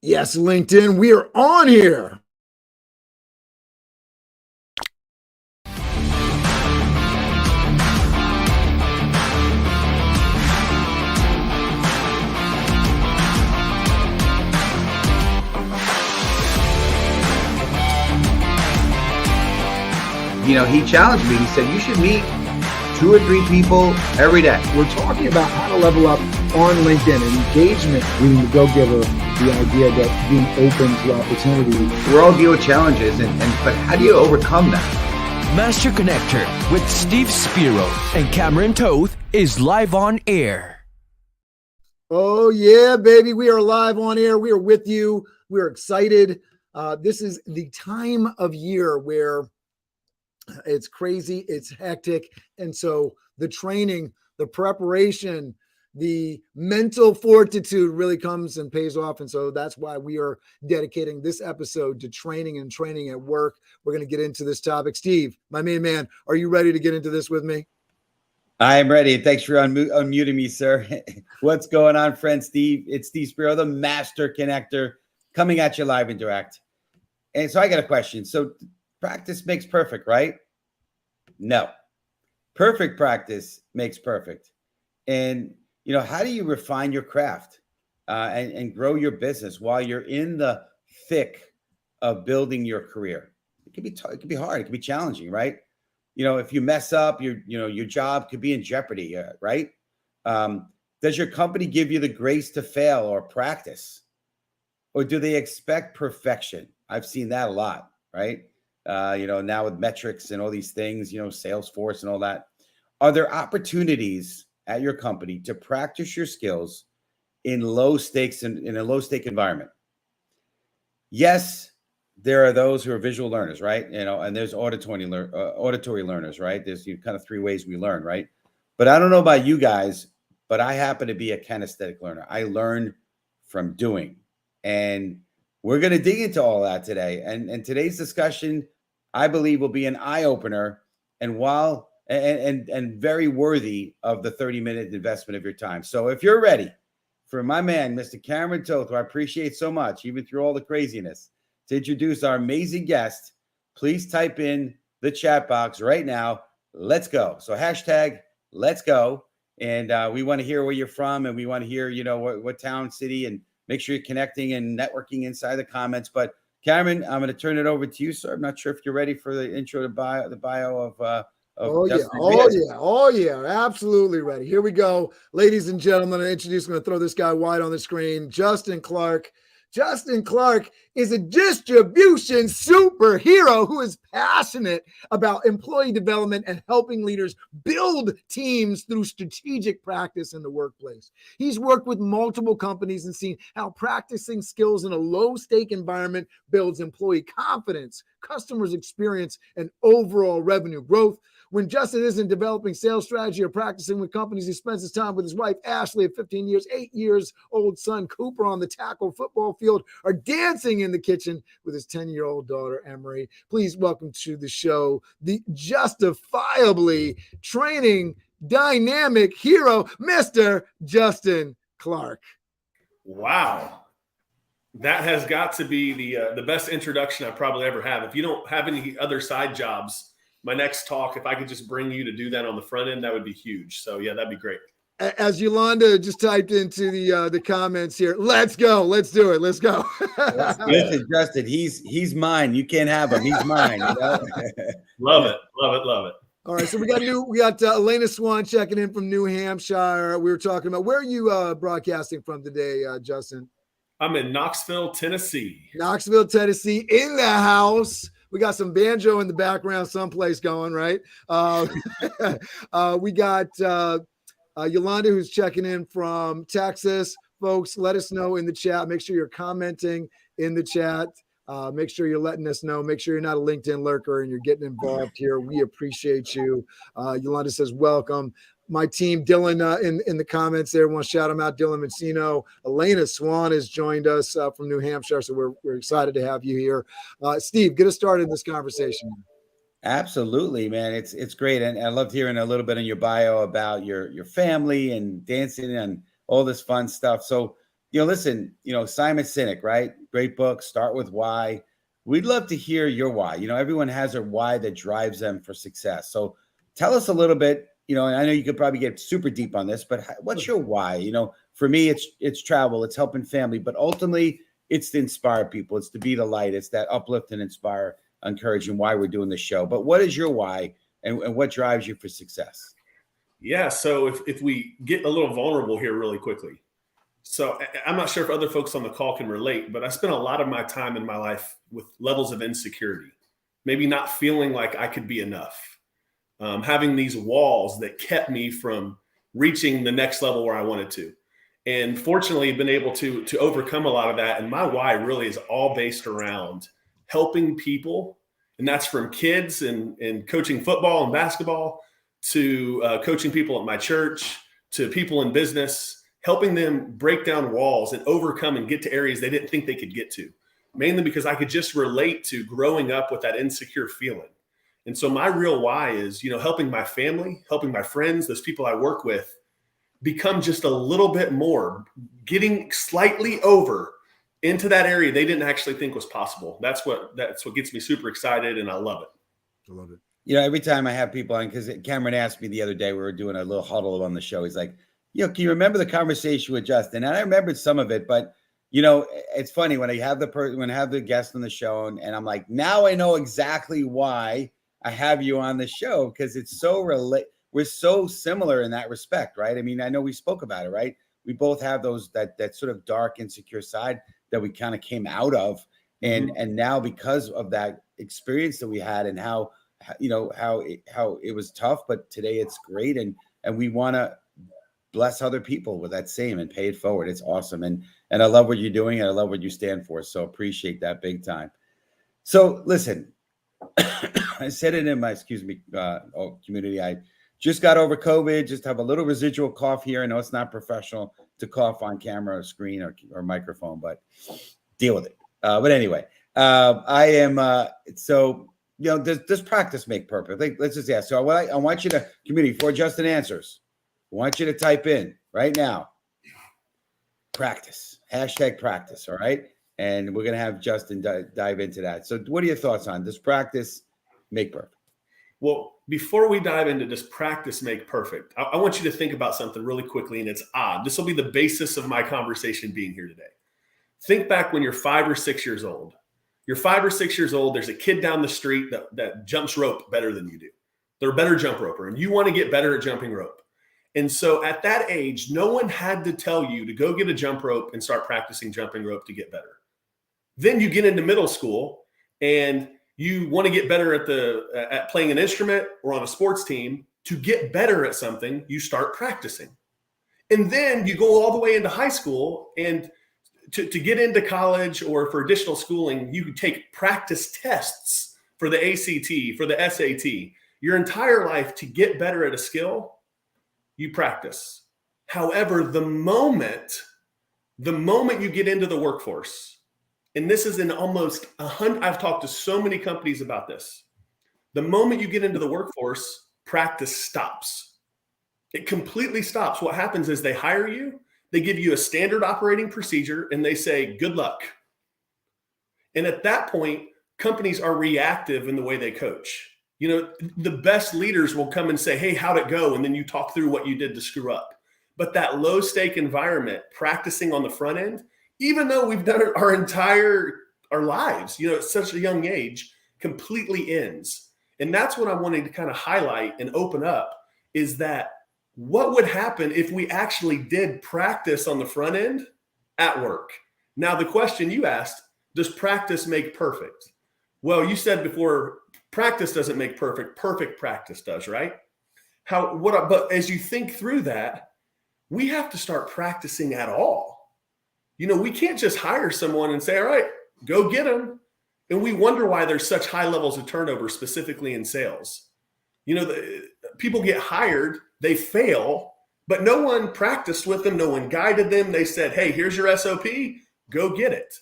Yes, LinkedIn, we are on here. He challenged me. He said, you should meet 2 or 3 people every day. We're talking about how to level up on LinkedIn and engagement, meaning the go-giver, the idea that being open to opportunity. We're all dealing with challenges, but how do you overcome that? Master Connector with Steve Spiro and Cameron Toth is live on air. Oh, yeah, baby. We are live on air. We are with you. We're excited. This is the time of year where it's crazy, it's hectic. And so the training, the preparation, the mental fortitude really comes and pays off. And so that's why we are dedicating this episode to training and training at work. We're going to get into this topic. Steve, my main man, are you ready to get into this with me? I am ready. Thanks for unmuting me, sir. What's going on, friend Steve? It's Steve Spiro, the Master Connector, coming at you live in direct. And so I got a question. So practice makes perfect, right? No. Perfect practice makes perfect. And, how do you refine your craft and grow your business while you're in the thick of building your career? It can be hard. It can be challenging, right? If you mess up, your job could be in jeopardy, right? Does your company give you the grace to fail or practice? Or do they expect perfection? I've seen that a lot, right? Now with metrics and all these things, Salesforce and all that. Are there opportunities at your company to practice your skills in low stakes in a low stake environment? Yes, there are those who are visual learners, right? And there's auditory learners, right? There's kind of 3 ways we learn, right? But I don't know about you guys, but I happen to be a kinesthetic learner. I learn from doing. And we're going to dig into all that today. And today's discussion, I believe, will be an eye-opener and very worthy of the 30-minute investment of your time. So if you're ready for my man, Mr. Cameron Toth, who I appreciate so much, even through all the craziness, to introduce our amazing guest, please type in the chat box right now. Let's go. So hashtag let's go. And we want to hear where you're from, and we want to hear, what town, city, and make sure you're connecting and networking inside the comments. But Cameron, I'm going to turn it over to you, sir. I'm not sure if you're ready for the intro to the bio of Oh yeah, absolutely ready. Here we go, ladies and gentlemen. I'm going to throw this guy wide on the screen. Justin Clark. Justin Clark is a distribution superhero who is passionate about employee development and helping leaders build teams through strategic practice in the workplace. He's worked with multiple companies and seen how practicing skills in a low-stake environment builds employee confidence, customers' experience, and overall revenue growth. When Justin isn't developing sales strategy or practicing with companies, he spends his time with his wife, Ashley, at 15 years, 8 years old son, Cooper, on the tackle football field, or dancing in the kitchen with his 10-year-old daughter, Emery. Please welcome to the show the justifiably training dynamic hero, Mr. Justin Clark. Wow. That has got to be the best introduction I probably ever have. If you don't have any other side jobs, my next talk, if I could just bring you to do that on the front end, that would be huge. So yeah, that'd be great. As Yolanda just typed into the comments here, let's go, let's do it, let's go. Listen, Justin, he's mine. You can't have him. He's mine. Love it. All right, so we got Elena Swan checking in from New Hampshire. We were talking about, where are you broadcasting from today, Justin? I'm in Knoxville, Tennessee. Knoxville, Tennessee, in the house. We got some banjo in the background someplace going, right? We got Yolanda, who's checking in from Texas. Folks, let us know in the chat. Make sure you're commenting in the chat. Make sure you're letting us know. Make sure you're not a LinkedIn lurker and you're getting involved here. We appreciate you. Yolanda says, welcome. My team, Dylan, in the comments there, want to shout them out. Dylan Mancino. Elena Swan has joined us from New Hampshire, so we're excited to have you here. Steve, get us started in this conversation. Absolutely, man. It's great, and I loved hearing a little bit in your bio about your family and dancing and all this fun stuff. So, listen, Simon Sinek, right? Great book, Start With Why. We'd love to hear your why. Everyone has a why that drives them for success. So tell us a little bit, and I know you could probably get super deep on this, but what's your why? For me, it's travel, it's helping family, but ultimately it's to inspire people. It's to be the light. It's that uplift and inspire, encourage, and why we're doing this show. But what is your why and what drives you for success? Yeah. So if we get a little vulnerable here really quickly. So I'm not sure if other folks on the call can relate, but I spent a lot of my time in my life with levels of insecurity, maybe not feeling like I could be enough, having these walls that kept me from reaching the next level where I wanted to. And fortunately, I've been able to overcome a lot of that. And my why really is all based around helping people. And that's from kids and coaching football and basketball to coaching people at my church, to people in business, helping them break down walls and overcome and get to areas they didn't think they could get to, mainly because I could just relate to growing up with that insecure feeling. And so my real why is, helping my family, helping my friends, those people I work with, become just a little bit more, getting slightly over into that area they didn't actually think was possible. That's what gets me super excited, and I love it. I love it. Every time I have people on, because Cameron asked me the other day, we were doing a little huddle on the show. He's like, can you remember the conversation with Justin? And I remembered some of it, but it's funny when I have the guest on the show, and I'm like, now I know exactly why I have you on the show, because it's so we're so similar in that respect, right? I mean, I know we spoke about it, right? We both have that sort of dark, insecure side that we kind of came out of, and now because of that experience that we had, and how it was tough, but today it's great, and we want to bless other people with that same and pay it forward. It's awesome. And I love what you're doing, and I love what you stand for. So appreciate that big time. So listen, I said it in my, community. I just got over COVID, just have a little residual cough here. I know it's not professional to cough on camera or screen or microphone, but deal with it. But anyway, I am, does practice make perfect? Let's just ask. So I want you to, community, before Justin answers, I want you to type in right now, practice, #practice. All right. And we're going to have Justin dive into that. So what are your thoughts on does practice make perfect? Well, before we dive into does practice make perfect, I want you to think about something really quickly, and it's odd. This will be the basis of my conversation being here today. Think back when you're 5 or 6 years old. You're 5 or 6 years old. There's a kid down the street that jumps rope better than you do. They're a better jump roper, and you want to get better at jumping rope. And so at that age, no one had to tell you to go get a jump rope and start practicing jumping rope to get better. Then you get into middle school and you want to get better at playing an instrument or on a sports team. To get better at something, you start practicing. And then you go all the way into high school, and to get into college or for additional schooling, you take practice tests for the ACT, for the SAT. Your entire life to get better at a skill, you practice. However, the moment you get into the workforce, and this is in almost 100, I've talked to so many companies about this. The moment you get into the workforce, practice stops. It completely stops. What happens is they hire you, they give you a standard operating procedure, and they say, good luck. And at that point, companies are reactive in the way they coach. The best leaders will come and say, hey, how'd it go? And then you talk through what you did to screw up. But that low stake environment, practicing on the front end, even though we've done it our lives, at such a young age, completely ends. And that's what I wanted to kind of highlight and open up, is that what would happen if we actually did practice on the front end at work? Now, the question you asked, does practice make perfect? Well, you said before, practice doesn't make perfect. Perfect practice does, right? But as you think through that, we have to start practicing at all. We can't just hire someone and say, all right, go get them. And we wonder why there's such high levels of turnover, specifically in sales. People get hired, they fail, but no one practiced with them. No one guided them. They said, hey, here's your SOP, go get it.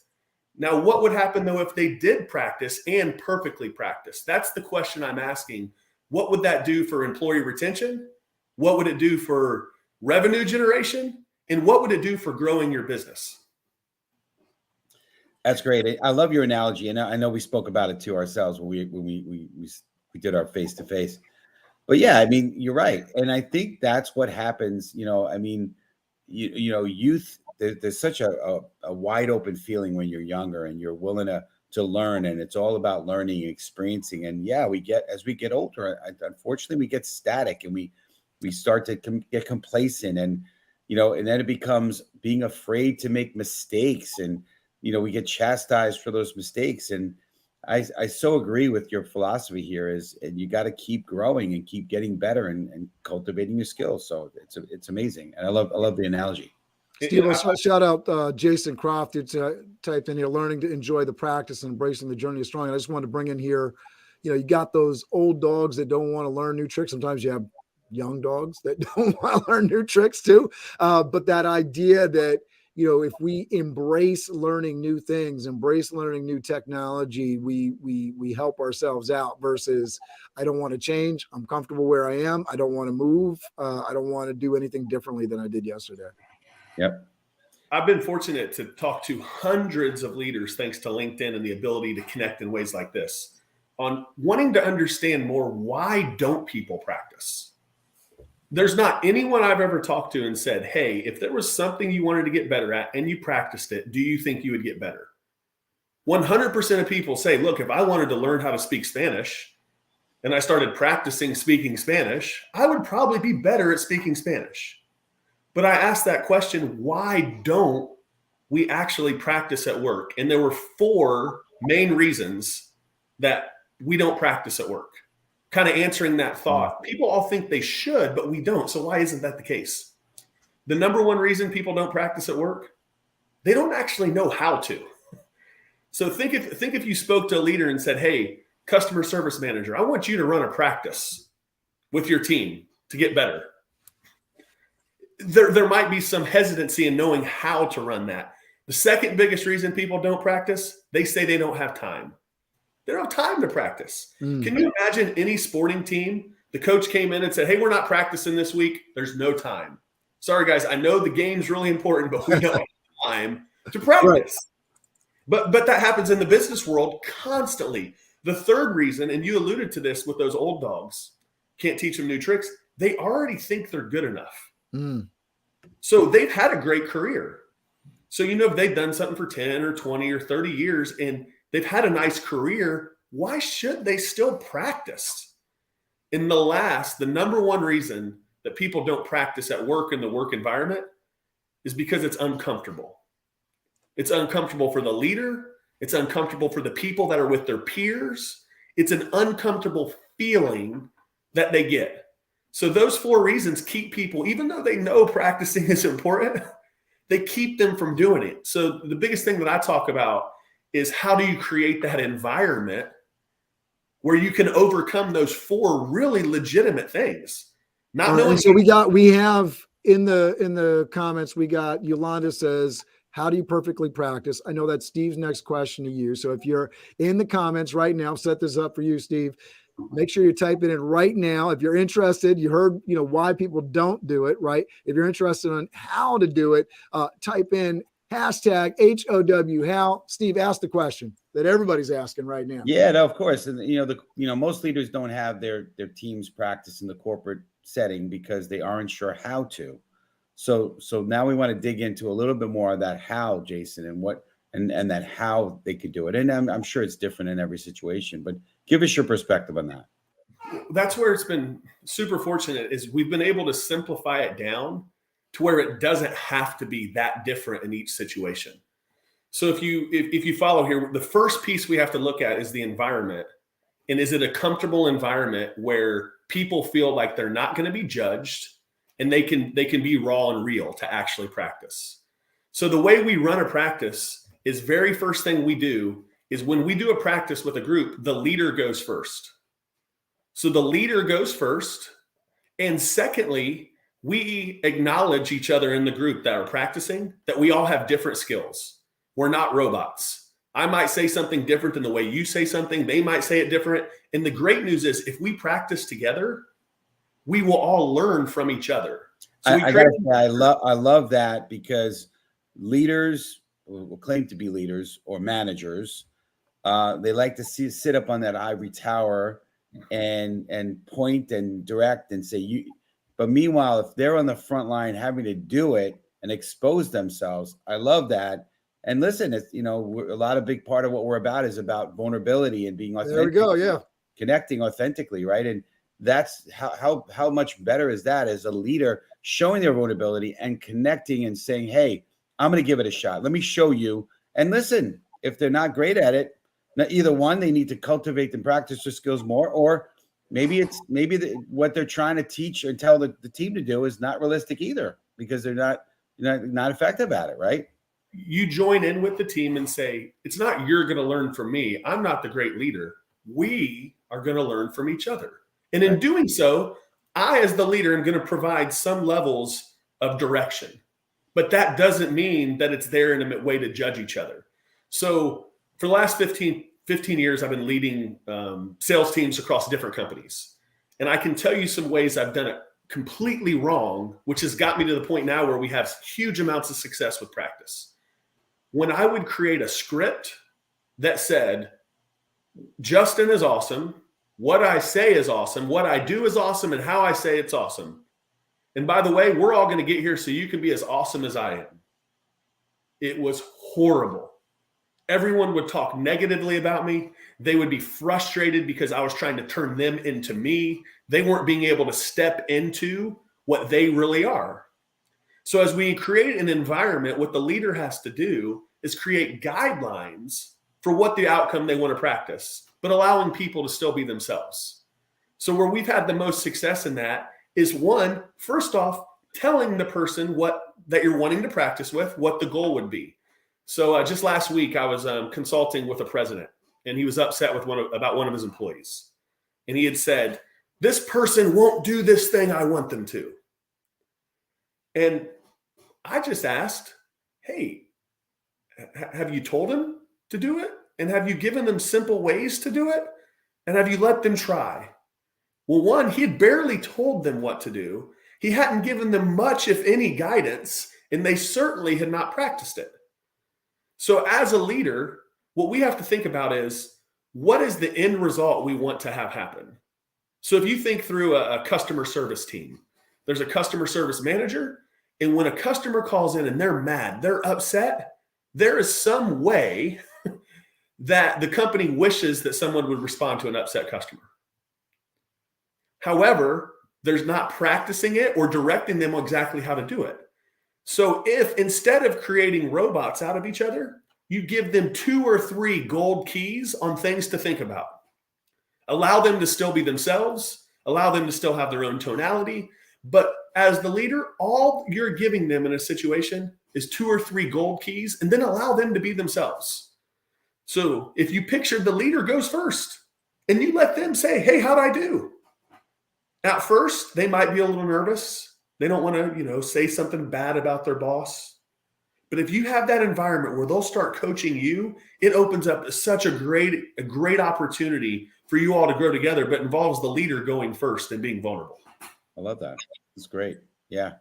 Now, what would happen though if they did practice and perfectly practice? That's the question I'm asking. What would that do for employee retention? What would it do for revenue generation? And what would it do for growing your business? That's great. I love your analogy, and I know we spoke about it too ourselves when we did our face to face. But yeah, I mean, you're right, and I think that's what happens. I mean, youth. There's such a wide open feeling when you're younger and you're willing to learn, and it's all about learning and experiencing. And yeah, as we get older, unfortunately, we get static and we start to get complacent, and and then it becomes being afraid to make mistakes, and we get chastised for those mistakes. And I so agree with your philosophy here and you got to keep growing and keep getting better and cultivating your skills. So it's amazing. And I love the analogy. Steve, shout out Jason Croft, who typed in here, learning to enjoy the practice and embracing the journey is strong. And I just wanted to bring in here, you got those old dogs that don't want to learn new tricks. Sometimes you have young dogs that don't want to learn new tricks too. But that idea that, if we embrace learning new things, embrace learning new technology, we help ourselves out versus I don't want to change. I'm comfortable where I am. I don't want to move. I don't want to do anything differently than I did yesterday. Yep. I've been fortunate to talk to hundreds of leaders thanks to LinkedIn and the ability to connect in ways like this on wanting to understand more. Why don't people practice? There's not anyone I've ever talked to and said, hey, if there was something you wanted to get better at and you practiced it, do you think you would get better? 100% of people say, look, if I wanted to learn how to speak Spanish and I started practicing speaking Spanish, I would probably be better at speaking Spanish. But I asked that question, why don't we actually practice at work? And there were 4 main reasons that we don't practice at work. Kind of answering that thought. People all think they should, but we don't. So why isn't that the case? The number one reason people don't practice at work, they don't actually know how to. So think if you spoke to a leader and said, hey, customer service manager, I want you to run a practice with your team to get better. There might be some hesitancy in knowing how to run that. The second biggest reason people don't practice, they say they don't have time. They don't have time to practice. Can you imagine any sporting team? The coach came in and said, hey, we're not practicing this week. There's no time. Sorry, guys. I know the game's really important, but we don't have time to practice. Right. But that happens in the business world constantly. The third reason, and you alluded to this with those old dogs, can't teach them new tricks. They already think they're good enough. So they've had a great career. So, if they've done something for 10 or 20 or 30 years and they've had a nice career, why should they still practice? And the number one reason that people don't practice at work in the work environment is because it's uncomfortable. It's uncomfortable for the leader. It's uncomfortable for the people that are with their peers. It's an uncomfortable feeling that they get. So those 4 reasons keep people, even though they know practicing is important, they keep them from doing it. So the biggest thing that I talk about is how do you create that environment where you can overcome those 4 really legitimate things? Not knowing. So we have in the comments, we got Yolanda says, how do you perfectly practice? I know that's Steve's next question to you. So if you're in the comments right now, set this up for you, Steve. Make sure you type it in right now. If you're interested, you heard, why people don't do it, right? If you're interested in how to do it, type in hashtag HOW how. Steve, ask the question that everybody's asking right now. Yeah, no, of course. And most leaders don't have their teams practice in the corporate setting because they aren't sure how to. So now we want to dig into a little bit more of that how, Jason, and what and that how they could do it. And I'm sure it's different in every situation, but give us your perspective on that. That's where it's been super fortunate is we've been able to simplify it down to where it doesn't have to be that different in each situation. So if you follow here, the first piece we have to look at is the environment. And is it a comfortable environment where people feel like they're not going to be judged and they can be raw and real to actually practice? So the way we run a practice is very first thing we do is when we do a practice with a group, the leader goes first. So the leader goes first. And secondly, we acknowledge each other in the group that are practicing, that we all have different skills. We're not robots. I might say something different than the way you say something. They might say it different. And the great news is if we practice together, we will all learn from each other. So I love that because leaders will claim to be leaders or managers, they like to sit up on that ivory tower and point and direct and say you. But meanwhile, if they're on the front line having to do it and expose themselves, I love that. And listen, it's, a lot of big part of what we're about is about vulnerability and being authentic. There we go. Yeah. Connecting authentically, right? And that's how much better is that as a leader, showing their vulnerability and connecting and saying, hey, I'm going to give it a shot. Let me show you. And listen, if they're not great at it, either one, they need to cultivate and practice their skills more, or maybe what they're trying to teach and tell the team to do is not realistic either, because they're not effective at it, right? You join in with the team and say, it's not you're going to learn from me. I'm not the great leader. We are going to learn from each other. And in doing so, I, as the leader, am going to provide some levels of direction. But that doesn't mean that it's there in a way to judge each other. So for the last 15 years, I've been leading sales teams across different companies. And I can tell you some ways I've done it completely wrong, which has got me to the point now where we have huge amounts of success with practice. When I would create a script that said, Justin is awesome, what I say is awesome, what I do is awesome, and how I say it's awesome. And by the way, we're all going to get here so you can be as awesome as I am. It was horrible. Everyone would talk negatively about me. They would be frustrated because I was trying to turn them into me. They weren't being able to step into what they really are. So as we create an environment, what the leader has to do is create guidelines for what the outcome they want to practice, but allowing people to still be themselves. So where we've had the most success in that is, one, first off, telling the person that you're wanting to practice with, what the goal would be. So just last week, I was consulting with a president, and he was upset with about one of his employees. And he had said, this person won't do this thing I want them to. And I just asked, hey, have you told him to do it? And have you given them simple ways to do it? And have you let them try? Well, one, he had barely told them what to do. He hadn't given them much, if any, guidance, and they certainly had not practiced it. So as a leader, what we have to think about is, what is the end result we want to have happen? So if you think through a customer service team, there's a customer service manager, and when a customer calls in and they're mad, they're upset, there is some way that the company wishes that someone would respond to an upset customer. However, there's not practicing it or directing them exactly how to do it. So if instead of creating robots out of each other, you give them 2 or 3 gold keys on things to think about, allow them to still be themselves, allow them to still have their own tonality. But as the leader, all you're giving them in a situation is 2 or 3 gold keys, and then allow them to be themselves. So if you picture the leader goes first and you let them say, hey, how'd I do? At first, they might be a little nervous. They don't want to, say something bad about their boss. But if you have that environment where they'll start coaching you, it opens up such a great opportunity for you all to grow together, but involves the leader going first and being vulnerable. I love that. It's great. Yeah.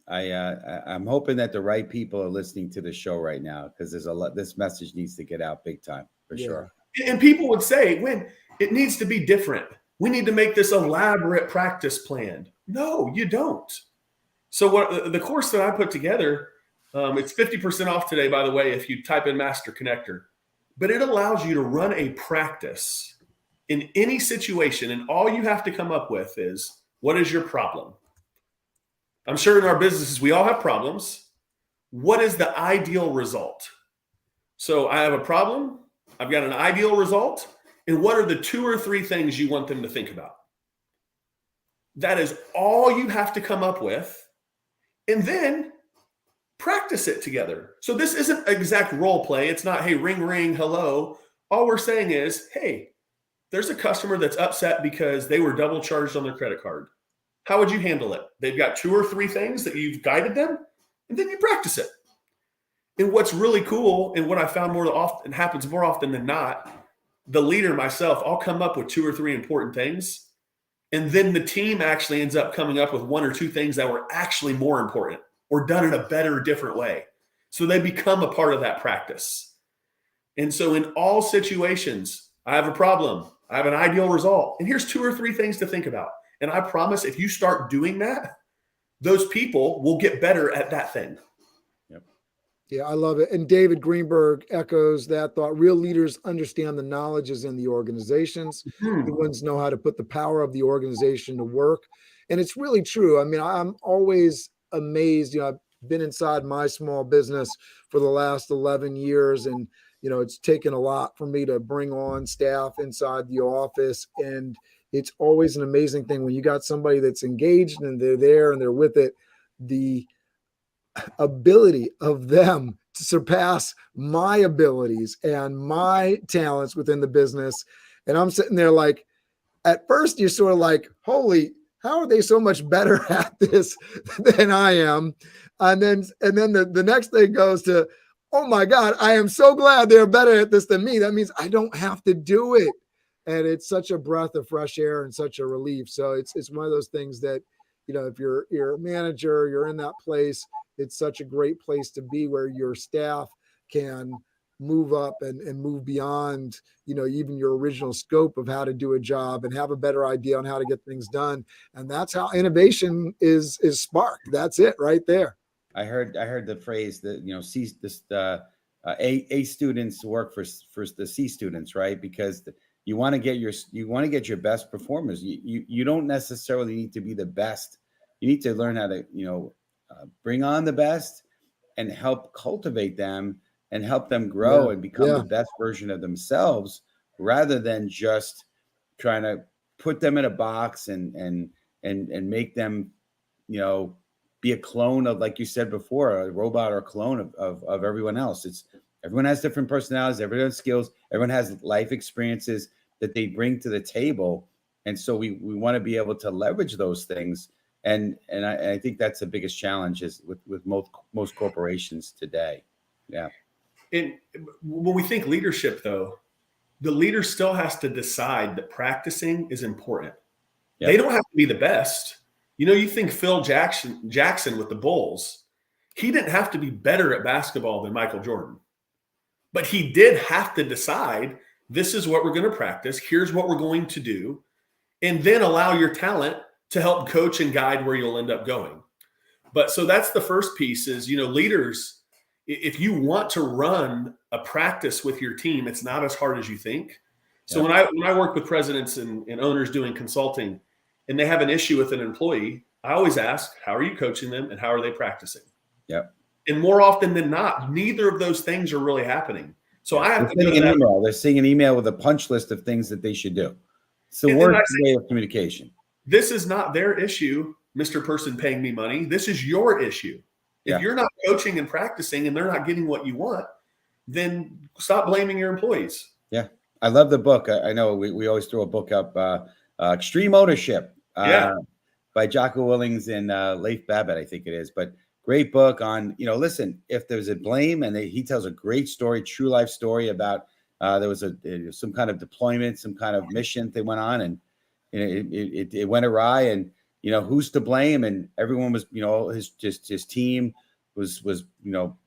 I'm hoping that the right people are listening to the show right now, because this message needs to get out big time for sure. And people would say, when it needs to be different, we need to make this elaborate practice plan. No, you don't. So what the course that I put together, it's 50% off today, by the way, if you type in Master Connector, but it allows you to run a practice in any situation. And all you have to come up with is, what is your problem? I'm sure in our businesses, we all have problems. What is the ideal result? So I have a problem. I've got an ideal result. And what are the 2 or 3 things you want them to think about? That is all you have to come up with. And then practice it together. So this isn't exact role play. It's not, hey, ring, ring, hello. All we're saying is, hey, there's a customer that's upset because they were double charged on their credit card. How would you handle it? They've got 2 or 3 things that you've guided them, and then you practice it. And what's really cool, and what I found more often happens more often than not, the leader, myself, I'll come up with 2 or 3 important things, and then the team actually ends up coming up with 1 or 2 things that were actually more important or done in a better, different way. So they become a part of that practice. And so in all situations, I have a problem, I have an ideal result, and here's 2 or 3 things to think about. And I promise if you start doing that, those people will get better at that thing. Yeah, I love it. And David Greenberg echoes that thought. Real leaders understand the knowledge is in the organizations. The ones know how to put the power of the organization to work. And it's really true. I mean, I'm always amazed. I've been inside my small business for the last 11 years. And, it's taken a lot for me to bring on staff inside the office. And it's always an amazing thing when you got somebody that's engaged and they're there and they're with it. The ability of them to surpass my abilities and my talents within the business. And I'm sitting there like, at first you're sort of like, holy, how are they so much better at this than I am? And then the next thing goes to, oh my God, I am so glad they're better at this than me. That means I don't have to do it. And it's such a breath of fresh air and such a relief. So it's one of those things that, if you're a manager, you're in that place, it's such a great place to be where your staff can move up and move beyond, even your original scope of how to do a job and have a better idea on how to get things done. And that's how innovation is sparked. That's it right there. I heard the phrase that, A students work for the C students, right? Because you want to get your best performers. You don't necessarily need to be the best. You need to learn how to, bring on the best and help cultivate them and help them grow and become the best version of themselves, rather than just trying to put them in a box and make them, be a clone of, like you said before, a robot or a clone of everyone else. Everyone has different personalities, everyone has skills, everyone has life experiences that they bring to the table. And so we want to be able to leverage those things. And I think that's the biggest challenge is with most corporations today. Yeah. And when we think leadership, though, the leader still has to decide that practicing is important. Yep. They don't have to be the best. You think Phil Jackson with the Bulls, he didn't have to be better at basketball than Michael Jordan. But he did have to decide, this is what we're going to practice. Here's what we're going to do. And then allow your talent to help coach and guide where you'll end up going. But so that's the first piece is, leaders, if you want to run a practice with your team, it's not as hard as you think. So when I work with presidents and owners doing consulting and they have an issue with an employee, I always ask, how are you coaching them and how are they practicing? Yep. And more often than not, neither of those things are really happening. So I have to do that. Email. They're seeing an email with a punch list of things that they should do. It's the worst way of communication. This is not their issue, Mr. Person paying me money. This is your issue. If you're not coaching and practicing and they're not getting what you want, then stop blaming your employees. Yeah. I love the book. I know we always throw a book up, Extreme Ownership by Jocko Willings and Leif Babbitt, I think it is. But great book on, listen, if there's a blame, and he tells a great story, true life story about there was some kind of deployment, some kind of mission they went on, and it went awry, and who's to blame, and everyone was his team was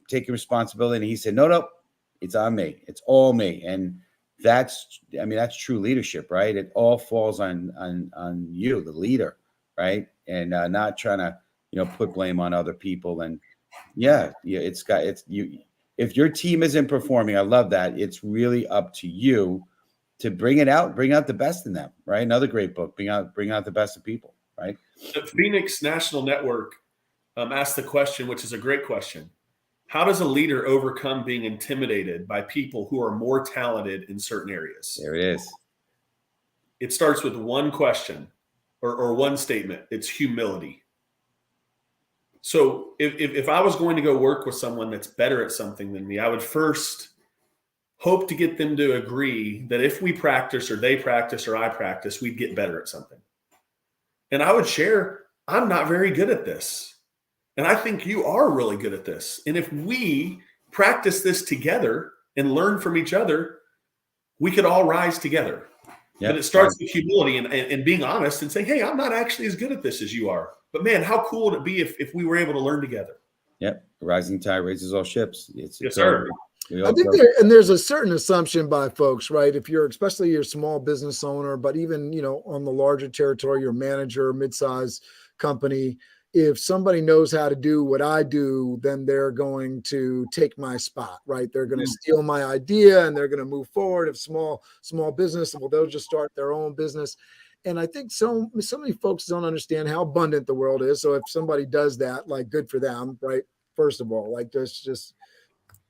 taking responsibility, and he said no, it's on me, it's all me. And that's true leadership, right? It all falls on you, the leader, right? And not trying to put blame on other people. And if your team isn't performing, I love that, it's really up to you to bring out the best in them, right? Another great book, bring out the best of people, right? The Phoenix National Network asked the question, which is a great question. How does a leader overcome being intimidated by people who are more talented in certain areas? There it is. It starts with one question or one statement. It's humility. So if I was going to go work with someone that's better at something than me, I would first hope to get them to agree that if we practice or they practice or I practice, we'd get better at something. And I would share, I'm not very good at this. And I think you are really good at this. And if we practice this together and learn from each other, we could all rise together. Yep. But it starts with humility and being honest and saying, hey, I'm not actually as good at this as you are. But man, how cool would it be if we were able to learn together? Yep. Rising tide raises all ships. Yes, sir. I think there's a certain assumption by folks, right? If you're, especially you're a small business owner, but even, on the larger territory, your manager, mid-size company, if somebody knows how to do what I do, then they're going to take my spot, right? They're going to steal my idea and they're going to move forward. If small business, well, they'll just start their own business. And I think so many folks don't understand how abundant the world is. So if somebody does that, like, good for them, right? First of all, like, just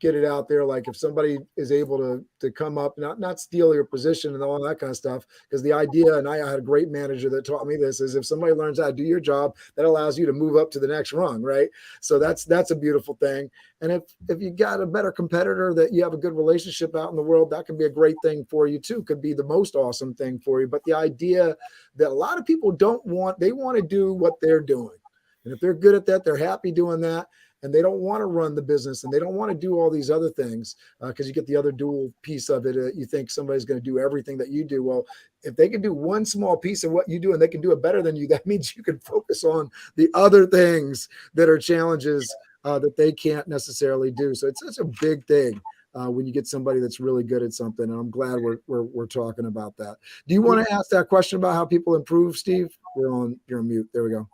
get it out there. Like, if somebody is able to come up, not steal your position and all that kind of stuff, because the idea, and I had a great manager that taught me this, is if somebody learns how to do your job, that allows you to move up to the next rung, right? So that's a beautiful thing. And if you got a better competitor that you have a good relationship out in the world, that can be a great thing for you too. Could be the most awesome thing for you. But the idea that a lot of people they want to do what they're doing. And if they're good at that, they're happy doing that. And they don't want to run the business and they don't want to do all these other things because you get the other dual piece of it. You think somebody's going to do everything that you do. Well, if they can do one small piece of what you do and they can do it better than you, that means you can focus on the other things that are challenges that they can't necessarily do. So it's such a big thing when you get somebody that's really good at something. And I'm glad we're talking about that. Do you want to ask that question about how people improve, Steve? You're on mute. There we go.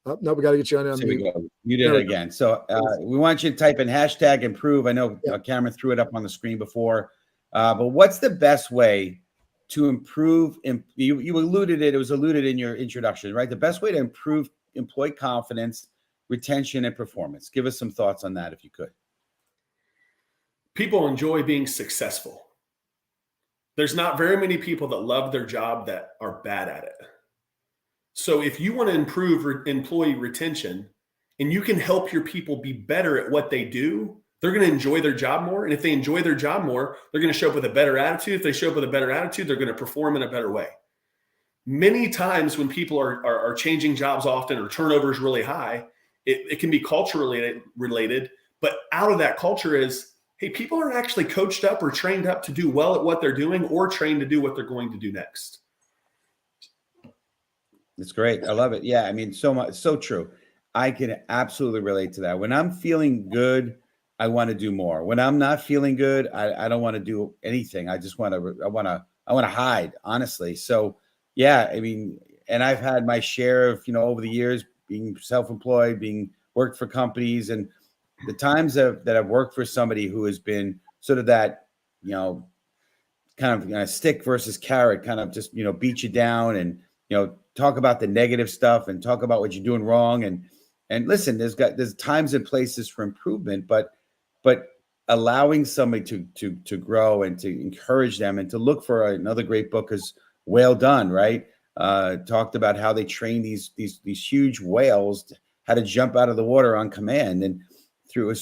Oh, no, we got to get you on. There we go. You did it again. So we want you to type in hashtag improve. I know Cameron threw it up on the screen before, but what's the best way to improve? You alluded it was alluded in your introduction, right? The best way to improve employee confidence, retention, and performance. Give us some thoughts on that if you could. People enjoy being successful. There's not very many people that love their job that are bad at it. So if you want to improve employee retention and you can help your people be better at what they do, they're going to enjoy their job more. And if they enjoy their job more, they're going to show up with a better attitude. If they show up with a better attitude, they're going to perform in a better way. Many times when people are changing jobs often or turnover is really high, it can be culturally related. But out of that culture is, hey, people aren't actually coached up or trained up to do well at what they're doing or trained to do what they're going to do next. It's great. I love it. Yeah. I mean, so much, so true. I can absolutely relate to that. When I'm feeling good, I want to do more. When I'm not feeling good, I don't want to do anything. I just want to hide, honestly. So yeah, I mean, and I've had my share of, over the years being self-employed, worked for companies, and the times that I've worked for somebody who has been sort of that, kind of stick versus carrot, kind of just, beat you down and, talk about the negative stuff and talk about what you're doing wrong. And listen, there's times and places for improvement, but allowing somebody to grow and to encourage them and to look for another great book is Whale Done, right? Talked about how they train these huge whales, how to jump out of the water on command, and through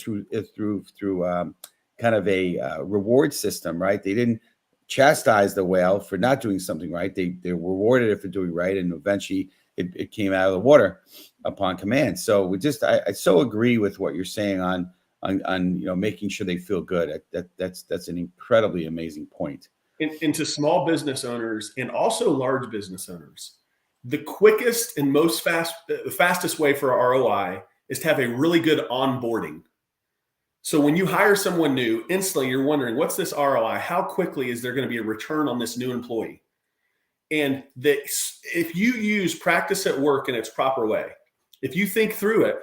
kind of a reward system, right? They didn't chastise the whale for not doing something right. They rewarded it for doing right, and eventually it came out of the water upon command. So I so agree with what you're saying on making sure they feel good. That's an incredibly amazing point. And to small business owners and also large business owners, the quickest and the fastest way for ROI is to have a really good onboarding. So when you hire someone new, instantly you're wondering, what's this ROI? How quickly is there going to be a return on this new employee? And if you use practice at work in its proper way, if you think through it,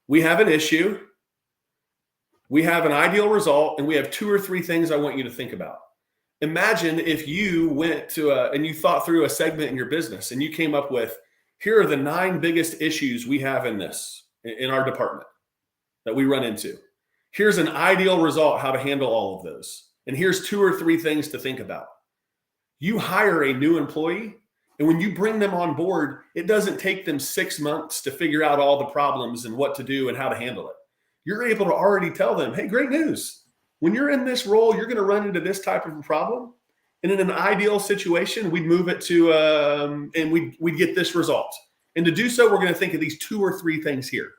we have an issue, we have an ideal result, and we have 2 or 3 things I want you to think about. Imagine if you went and you thought through a segment in your business and you came up with, here are the 9 biggest issues we have in our department that we run into. Here's an ideal result, how to handle all of those. And here's 2 or 3 things to think about. You hire a new employee, and when you bring them on board, it doesn't take them 6 months to figure out all the problems and what to do and how to handle it. You're able to already tell them, hey, great news. When you're in this role, you're going to run into this type of a problem. And in an ideal situation, we'd move it to, and we'd get this result. And to do so, we're going to think of these 2 or 3 things here.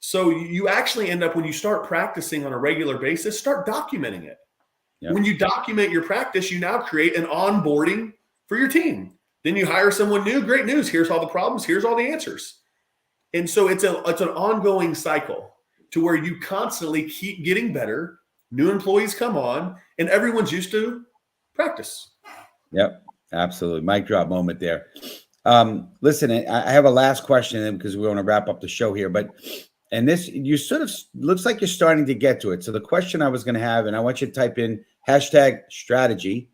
So you actually end up, when you start practicing on a regular basis, start documenting it. Yep. When you document your practice, you now create an onboarding for your team. Then you hire someone new. Great news. Here's all the problems. Here's all the answers. And so it's an ongoing cycle. to where you constantly keep getting better. New employees come on and everyone's used to practice. Yep, absolutely. Mic drop moment there. Listen, I have a last question because we want to wrap up the show here, and this, you sort of looks like you're starting to get to it. So the question I was going to have, and I want you to type in #strategy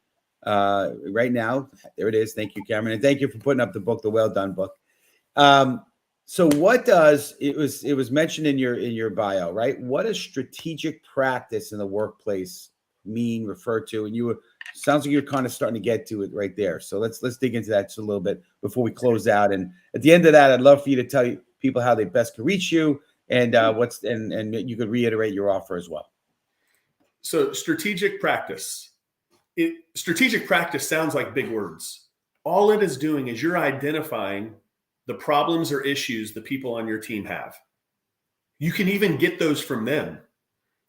right now. There it is. Thank you, Cameron. And thank you for putting up the book, the Well Done book. So what does, it was mentioned in your bio, right? What does strategic practice in the workplace mean, refer to? And sounds like you're kind of starting to get to it right there. So let's dig into that just a little bit before we close out. And at the end of that, I'd love for you to tell people how they best can reach you, and and you could reiterate your offer as well. So strategic practice. Strategic practice sounds like big words. All it is doing is you're identifying the problems or issues the people on your team have. You can even get those from them.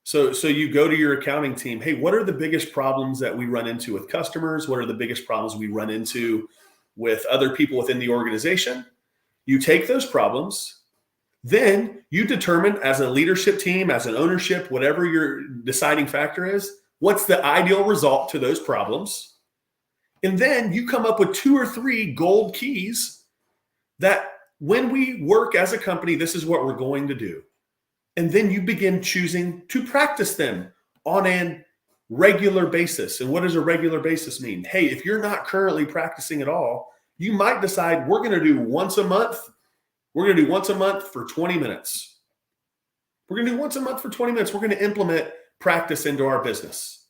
So you go to your accounting team. Hey, what are the biggest problems that we run into with customers? What are the biggest problems we run into with other people within the organization? You take those problems, then you determine as a leadership team, as an ownership, whatever your deciding factor is, what's the ideal result to those problems? And then you come up with 2 or 3 gold keys that when we work as a company, this is what we're going to do. And then you begin choosing to practice them on a regular basis. And what does a regular basis mean? Hey, if you're not currently practicing at all, you might decide we're going to do once a month. We're going to do once a month for 20 minutes. We're going to do once a month for 20 minutes. We're going to implement practice into our business.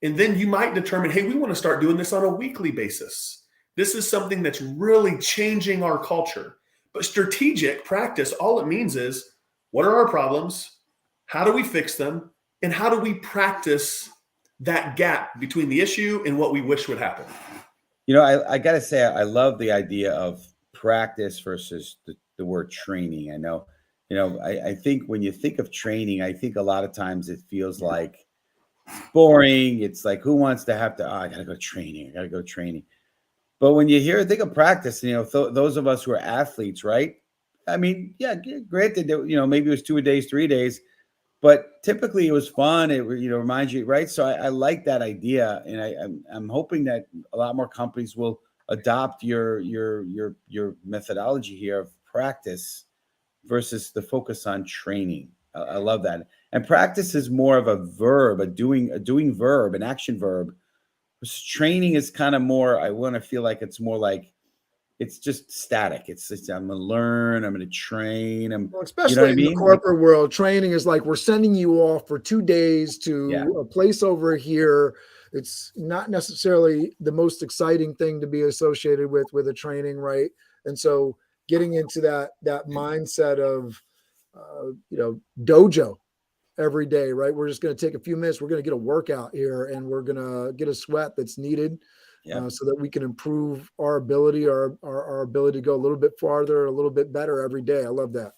And then you might determine, hey, we want to start doing this on a weekly basis. This is something that's really changing our culture. But strategic practice, all it means is, what are our problems? How do we fix them? And how do we practice that gap between the issue and what we wish would happen? You know, I got to say, I love the idea of practice versus the word training. I know, I think when you think of training, I think a lot of times it feels like it's boring. It's like, who wants to have to, I got to go training. I got to go training. But when you think of practice, those of us who are athletes, right? I mean, yeah, granted, maybe it was 2 days, 3 days, but typically it was fun. It reminds you, right? So I like that idea, and I'm hoping that a lot more companies will adopt your methodology here of practice versus the focus on training. I love that. And practice is more of a verb, a doing verb, an action verb. Training is kind of more, I want to feel like it's more like it's just static. It's just, I'm going to learn, I'm going to train. Especially in the corporate world, training is like, we're sending you off for 2 days to a place over here. It's not necessarily the most exciting thing to be associated with a training, right? And so getting into that mindset of, dojo every day, right? We're just going to take a few minutes. We're going to get a workout here, and we're going to get a sweat that's needed so that we can improve our ability, our ability to go a little bit farther, a little bit better every day. I love that.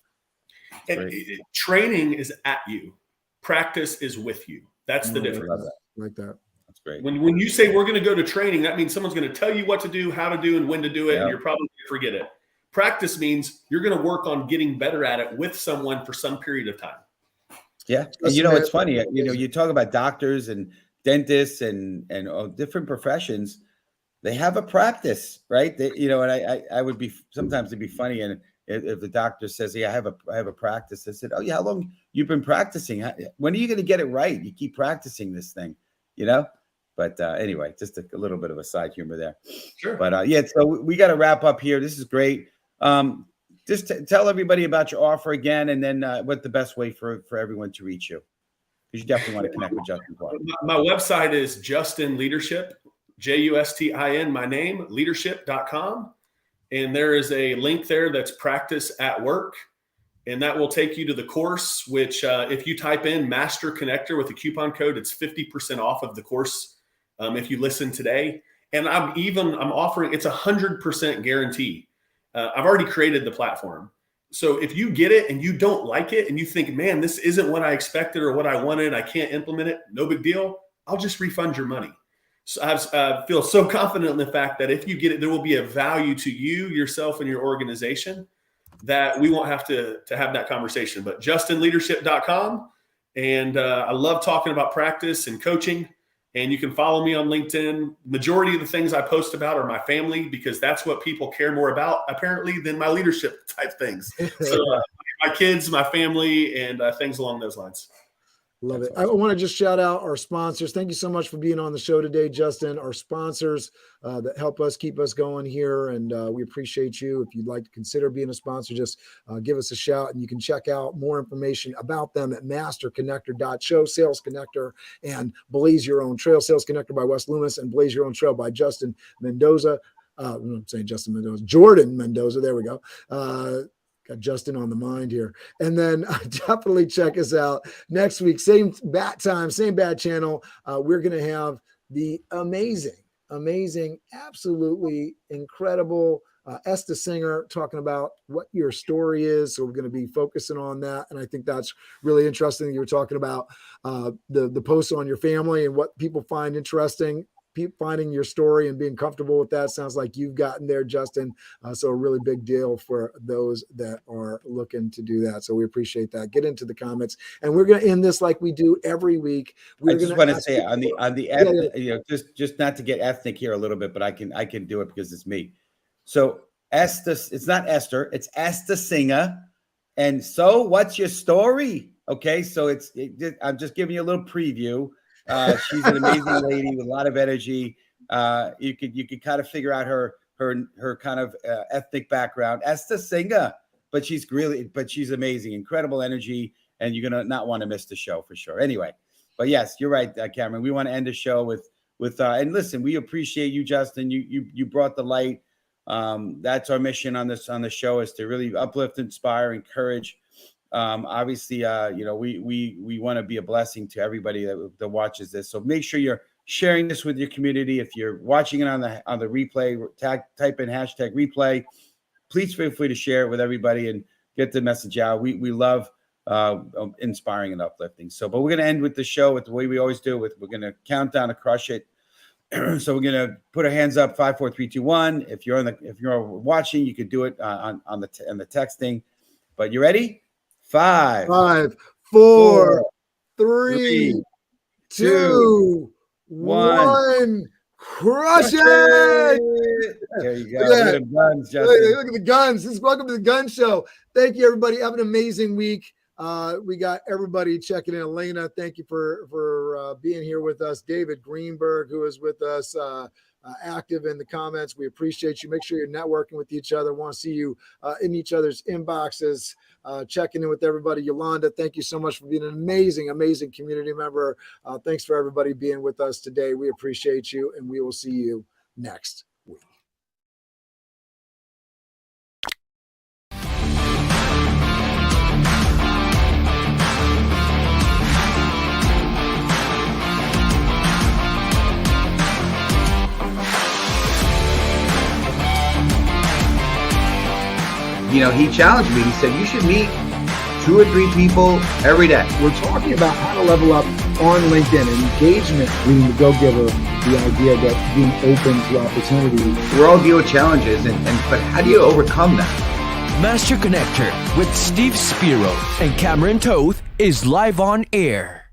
And training is at you. Practice is with you. That's the difference. Like that. That's great. When you say we're going to go to training, that means someone's going to tell you what to do, how to do, and when to do it, and you're probably going to forget it. Practice means you're going to work on getting better at it with someone for some period of time. Yeah. And it's funny, you talk about doctors and dentists and different professions, they have a practice, right? And I would be, sometimes it'd be funny. And if the doctor says, I have a practice, I said, oh yeah, how long you've been practicing? When are you going to get it right? You keep practicing this thing, but anyway, just a little bit of a side humor there. Sure. But so we got to wrap up here. This is great. Just tell everybody about your offer again, and then what the best way for everyone to reach you. Because you definitely want to connect with Justin Clark. My website is Justin Leadership, JUSTIN, my name, leadership.com. And there is a link there that's Practice at Work. And that will take you to the course, which if you type in Master Connector with a coupon code, it's 50% off of the course if you listen today. And I'm offering, it's 100% guarantee. I've already created the platform. So if you get it and you don't like it and you think, man, this isn't what I expected or what I wanted, I can't implement it, no big deal. I'll just refund your money. So I feel so confident in the fact that if you get it, there will be a value to you, yourself, and your organization. that we won't have to have that conversation. But justinleadership.com. And I love talking about practice and coaching. And you can follow me on LinkedIn. Majority of the things I post about are my family, because that's what people care more about, apparently, than my leadership type things. So my kids, my family, and things along those lines. Love it. I want to just shout out our sponsors. Thank you so much for being on the show today, Justin. Our sponsors that help us keep us going here, and we appreciate you. If you'd like to consider being a sponsor, just give us a shout, and you can check out more information about them at masterconnector.show, Sales Connector, and Blaze Your Own Trail. Sales Connector by Wes Loomis and Blaze Your Own Trail by Justin Mendoza. I'm saying Justin Mendoza, Jordan Mendoza. There we go. Got Justin on the mind here. And then definitely check us out next week. Same bat time, same bat channel. We're going to have the amazing, absolutely incredible Esther Singer talking about what your story is. So we're going to be focusing on that. And I think that's really interesting. You were talking about the posts on your family and what people find interesting. Finding your story and being comfortable with that. Sounds like you've gotten there, Justin. So a really big deal for those that are looking to do that. So we appreciate that. Get into the comments, and we're going to end this like we do every week. I just want to say on the ethnic, you know, just not to get ethnic here a little bit, but I can do it because it's me. So Esther, it's not Esther, it's Esther Singer. And so what's your story? Okay. So I'm just giving you a little preview. She's an amazing lady with a lot of energy. You could kind of figure out her kind of ethnic background. Esther Singer, but she's amazing, incredible energy, and you're gonna not want to miss the show for sure. Anyway, but yes, you're right, Cameron. We want to end the show with and listen, we appreciate you, Justin. You brought the light. That's our mission on the show, is to really uplift, inspire, encourage. Obviously, we want to be a blessing to everybody that watches this. So make sure you're sharing this with your community. If you're watching it on the replay, type in #replay. Please feel free to share it with everybody and get the message out. We love inspiring and uplifting. So, but we're going to end with the show with the way we always do. We're going to count down to crush it. So we're going to put our hands up, 5, 4, 3, 2, 1. If you're watching, you could do it on the texting. But you ready? 5, 4, 3, 2, 1. Crush it! There you go. Look at the guns, Justin. Look at the guns. Welcome to the Gun Show. Thank you, everybody. Have an amazing week. We got everybody checking in. Elena, thank you for being here with us. David Greenberg, who is with us, active in the comments. We appreciate you. Make sure you're networking with each other. Want to see you in each other's inboxes, checking in with everybody. Yolanda, thank you so much for being an amazing community member. Thanks for everybody being with us today. We appreciate you, and we will see you next week. You know, he challenged me. He said, you should meet 2 or 3 people every day. We're talking about how to level up on LinkedIn and engagement, being the go-giver, the idea that being open to opportunity. We're all dealing with challenges, but how do you overcome that? Master Connector with Steve Spiro and Cameron Toth is live on air.